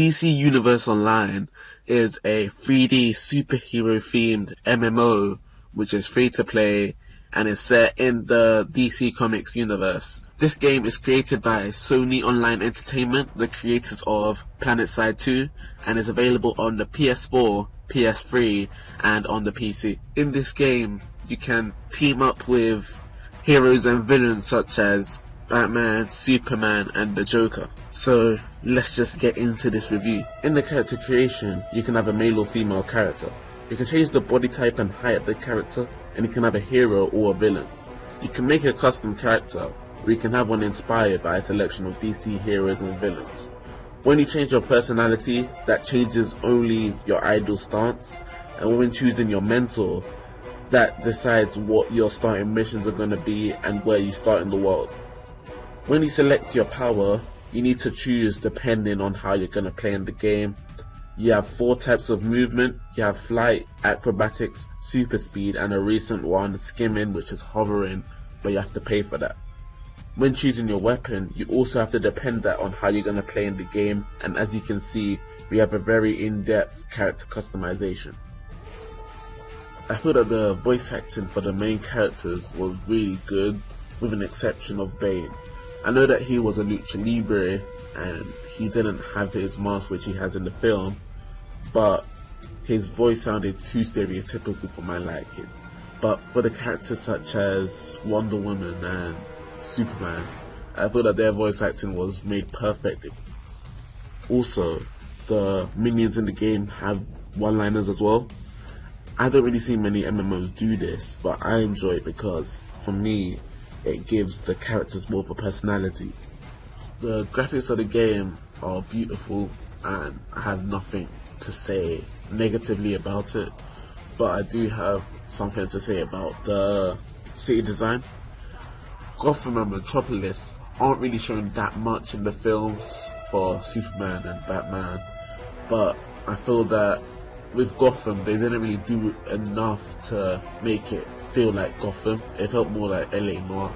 DC Universe Online is a 3D superhero themed MMO which is free to play and is set in the DC Comics universe. This game is created by Sony Online Entertainment, the creators of PlanetSide 2, and is available on the PS4, PS3 and on the PC. In this game you can team up with heroes and villains such as Batman, Superman and the Joker. So let's just get into this review. In the character creation, you can have a male or female character. You can change the body type and height of the character, and you can have a hero or a villain. You can make a custom character, or you can have one inspired by a selection of DC heroes and villains. When you change your personality, that changes only your idol stance, and when choosing your mentor, that decides what your starting missions are going to be and where you start in the world. When you select your power, you need to choose depending on how you're going to play in the game. You have 4 types of movement. You have flight, acrobatics, super speed, and a recent one, skimming, which is hovering, but you have to pay for that. When choosing your weapon, you also have to depend that on how you're going to play in the game, and as you can see, we have a very in-depth character customization. I feel that the voice acting for the main characters was really good, with an exception of Bane. I know that he was a lucha libre and he didn't have his mask which he has in the film, but his voice sounded too stereotypical for my liking. But for the characters such as Wonder Woman and Superman, I feel that their voice acting was made perfectly. Also, the minions in the game have one-liners as well. I don't really see many MMOs do this, but I enjoy it because, for me, it gives the characters more of a personality. The graphics of the game are beautiful and I have nothing to say negatively about it, but I do have something to say about the city design. Gotham and Metropolis aren't really shown that much in the films for Superman and Batman, but I feel that with Gotham they didn't really do enough to make it feel like Gotham. It felt more like LA Noire.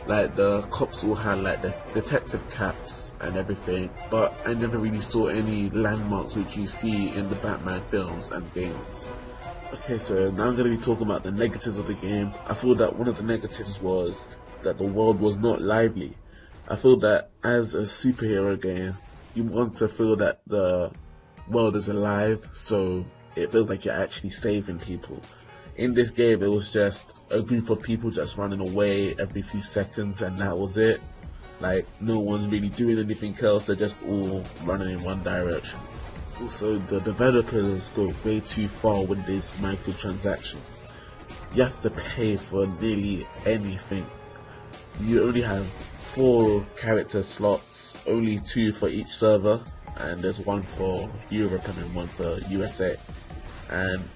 Like the cops all had like the detective caps and everything, but I never really saw any landmarks which you see in the Batman films and games. Okay, so now I'm going to be talking about the negatives of the game. I feel that one of the negatives was that the world was not lively. I feel that as a superhero game, you want to feel that the world is alive, so it feels like you're actually saving people. In this game, it was just a group of people just running away every few seconds and that was it. Like, no one's really doing anything else, they're just all running in one direction. Also, the developers go way too far with these microtransactions. You have to pay for nearly anything. You only have 4 character slots, only 2 for each server, and there's one for Europe and then one for USA. And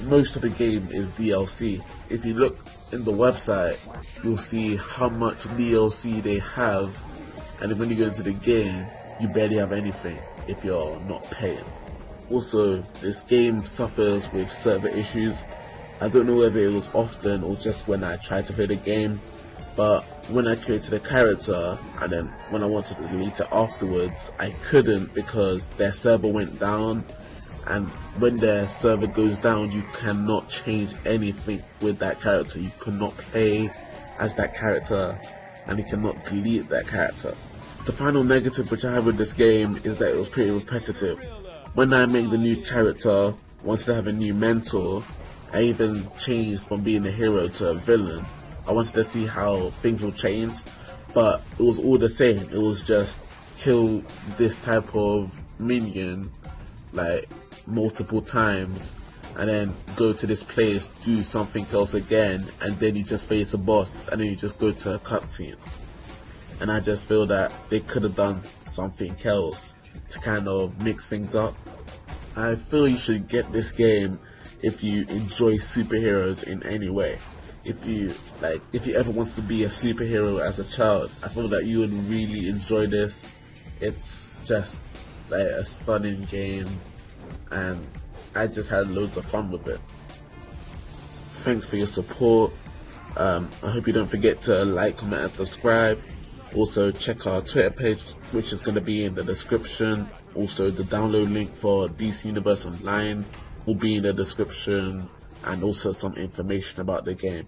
most of the game is DLC. If you look in the website, you'll see how much DLC they have, and when you go into the game, you barely have anything if you're not paying. Also, this game suffers with server issues. I don't know whether it was often or just when I tried to play the game, but when I created a character and then when I wanted to delete it afterwards, I couldn't because their server went down. And when their server goes down, you cannot change anything with that character. You cannot play as that character and you cannot delete that character. The final negative which I have with this game is that it was pretty repetitive. When I made the new character, wanted to have a new mentor, I even changed from being a hero to a villain. I wanted to see how things will change, but it was all the same. It was just kill this type of minion like multiple times and then go to this place, do something else again, and then you just face a boss and then you just go to a cutscene. And I just feel that they could have done something else to kind of mix things up. I feel you should get this game if you enjoy superheroes in any way. If you ever want to be a superhero as a child, I feel that you would really enjoy this. It's just like a stunning game and I just had loads of fun with it. Thanks for your support. I hope you don't forget to like, comment and subscribe. Also check our Twitter page, which is going to be in the description. Also the download link for DC Universe Online will be in the description, and also some information about the game.